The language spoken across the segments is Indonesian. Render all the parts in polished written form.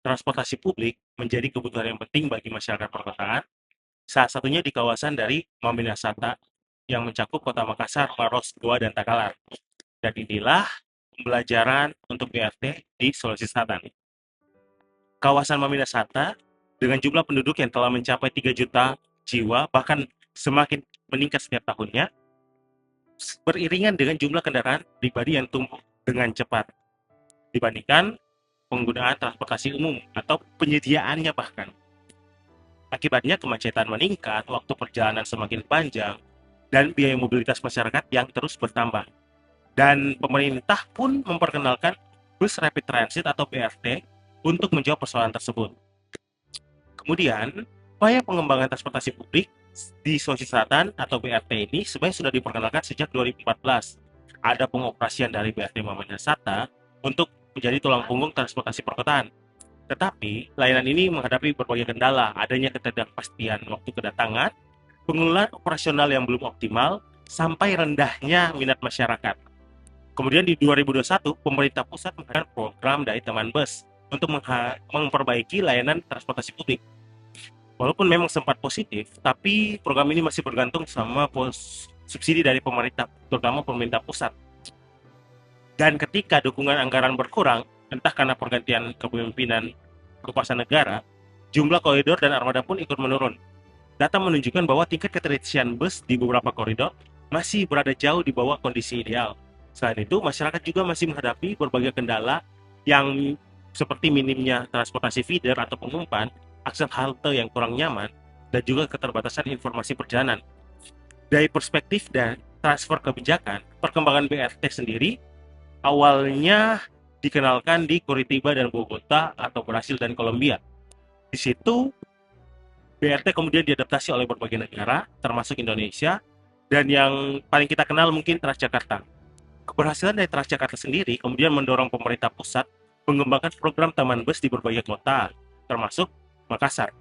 transportasi publik menjadi kebutuhan yang penting bagi masyarakat perkotaan, salah satunya di kawasan dari Maminasata yang mencakup kota Makassar, Maros, Goa, dan Takalar. Dan inilah pembelajaran untuk BRT di Sulawesi Selatan. Kawasan Maminasata dengan jumlah penduduk yang telah mencapai 3 juta jiwa, bahkan semakin meningkat setiap tahunnya, beriringan dengan jumlah kendaraan pribadi yang tumbuh dengan cepat dibandingkan penggunaan transportasi umum atau penyediaannya bahkan. Akibatnya kemacetan meningkat, waktu perjalanan semakin panjang, dan biaya mobilitas masyarakat yang terus bertambah. Dan pemerintah pun memperkenalkan bus rapid transit atau BRT untuk menjawab persoalan tersebut. Kemudian, upaya pengembangan transportasi publik di Sulawesi Selatan atau BRT ini sebenarnya sudah diperkenalkan sejak 2014. Ada pengoperasian dari BRT Maminasata untuk menjadi tulang punggung transportasi perkotaan. Tetapi, layanan ini menghadapi berbagai kendala, adanya ketidakpastian waktu kedatangan, pengelolaan operasional yang belum optimal, sampai rendahnya minat masyarakat. Kemudian di 2021, pemerintah pusat mengadakan program dari teman bus untuk memperbaiki layanan transportasi publik. Walaupun memang sempat positif, tapi program ini masih bergantung sama subsidi dari pemerintah, terutama pemerintah pusat. Dan ketika dukungan anggaran berkurang, entah karena pergantian kepemimpinan kekuasaan negara, jumlah koridor dan armada pun ikut menurun. Data menunjukkan bahwa tingkat keterisian bus di beberapa koridor masih berada jauh di bawah kondisi ideal. Selain itu, masyarakat juga masih menghadapi berbagai kendala yang seperti minimnya transportasi feeder atau pengumpan, akses halte yang kurang nyaman, dan juga keterbatasan informasi perjalanan. Dari perspektif dan transfer kebijakan, perkembangan BRT sendiri awalnya dikenalkan di Curitiba dan Bogota atau Brasil dan Kolombia. Di situ BRT kemudian diadaptasi oleh berbagai negara, termasuk Indonesia, dan yang paling kita kenal mungkin Transjakarta. Keberhasilan dari Transjakarta sendiri kemudian mendorong pemerintah pusat mengembangkan program taman bus di berbagai kota, termasuk Makassar.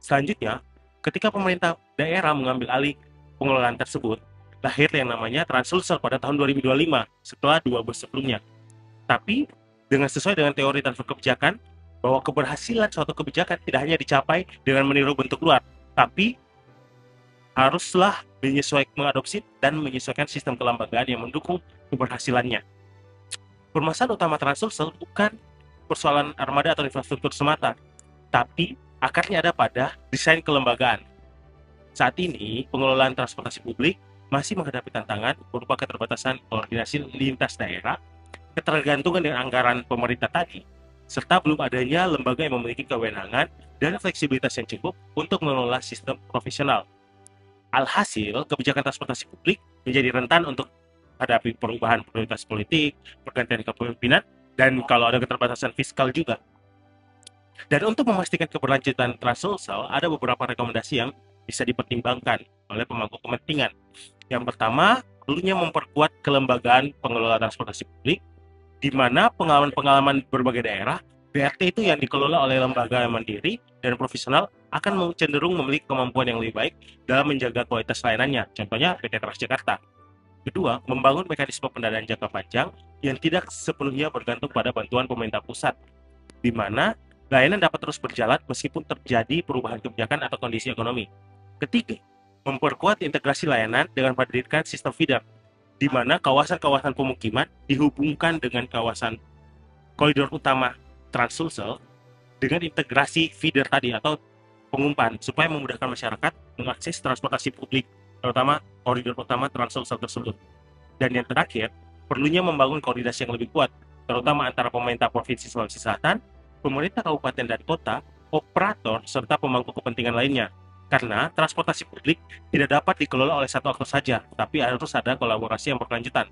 Selanjutnya, ketika pemerintah daerah mengambil alih pengelolaan tersebut, lahir yang namanya Transulsel pada tahun 2025 setelah 2 bus sebelumnya. Tapi dengan sesuai dengan teori transfer kebijakan, bahwa keberhasilan suatu kebijakan tidak hanya dicapai dengan meniru bentuk luar, tapi haruslah mengadopsi dan menyesuaikan sistem kelembagaan yang mendukung keberhasilannya. Permasalahan utama Transulsel bukan persoalan armada atau infrastruktur semata, tapi akarnya ada pada desain kelembagaan. Saat ini, pengelolaan transportasi publik masih menghadapi tantangan berupa keterbatasan koordinasi lintas daerah, ketergantungan dengan anggaran pemerintah tadi, serta belum adanya lembaga yang memiliki kewenangan dan fleksibilitas yang cukup untuk mengelola sistem profesional. Alhasil, kebijakan transportasi publik menjadi rentan untuk menghadapi perubahan prioritas politik, pergantian kepemimpinan, dan kalau ada keterbatasan fiskal juga. Dan untuk memastikan keberlanjutan Transulsel, ada beberapa rekomendasi yang bisa dipertimbangkan oleh pemangku kepentingan. Yang pertama, perlunya memperkuat kelembagaan pengelola transportasi publik, di mana pengalaman-pengalaman berbagai daerah, BRT itu yang dikelola oleh lembaga yang mandiri dan profesional akan cenderung memiliki kemampuan yang lebih baik dalam menjaga kualitas layanannya. Contohnya PT Transjakarta. Kedua, membangun mekanisme pendanaan jangka panjang yang tidak sepenuhnya bergantung pada bantuan pemerintah pusat, di mana layanan dapat terus berjalan meskipun terjadi perubahan kebijakan atau kondisi ekonomi. Ketiga, memperkuat integrasi layanan dengan menghadirkan sistem feeder, di mana kawasan-kawasan pemukiman dihubungkan dengan kawasan koridor utama Transulsel dengan integrasi feeder tadi atau pengumpan supaya memudahkan masyarakat mengakses transportasi publik, terutama koridor utama Transulsel tersebut. Dan yang terakhir, perlunya membangun koordinasi yang lebih kuat, terutama antara pemerintah Provinsi Sulawesi Selatan, pemerintah kabupaten dan kota, operator, serta pemangku kepentingan lainnya. Karena transportasi publik tidak dapat dikelola oleh satu aktor saja, tapi harus ada kolaborasi yang berkelanjutan.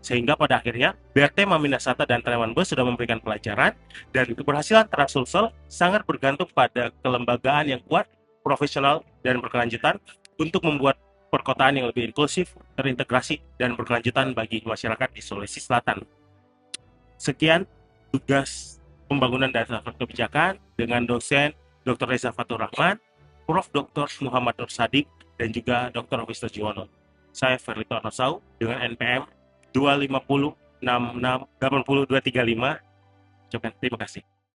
Sehingga pada akhirnya, BRT Maminasata dan Taiwan Bus sudah memberikan pelajaran, dan keberhasilan Transulsel sangat bergantung pada kelembagaan yang kuat, profesional, dan berkelanjutan untuk membuat perkotaan yang lebih inklusif, terintegrasi, dan berkelanjutan bagi masyarakat di Sulawesi Selatan. Sekian tugas pembangunan dan transfer kebijakan dengan dosen Dr. Reza Fatur Rahman, Prof. Dr. Muhammad Nur Sadik, dan juga Dr. Wisnu Jiwono. Saya Ferlito Arnosau dengan NPM 250 66 80 235. Terima kasih.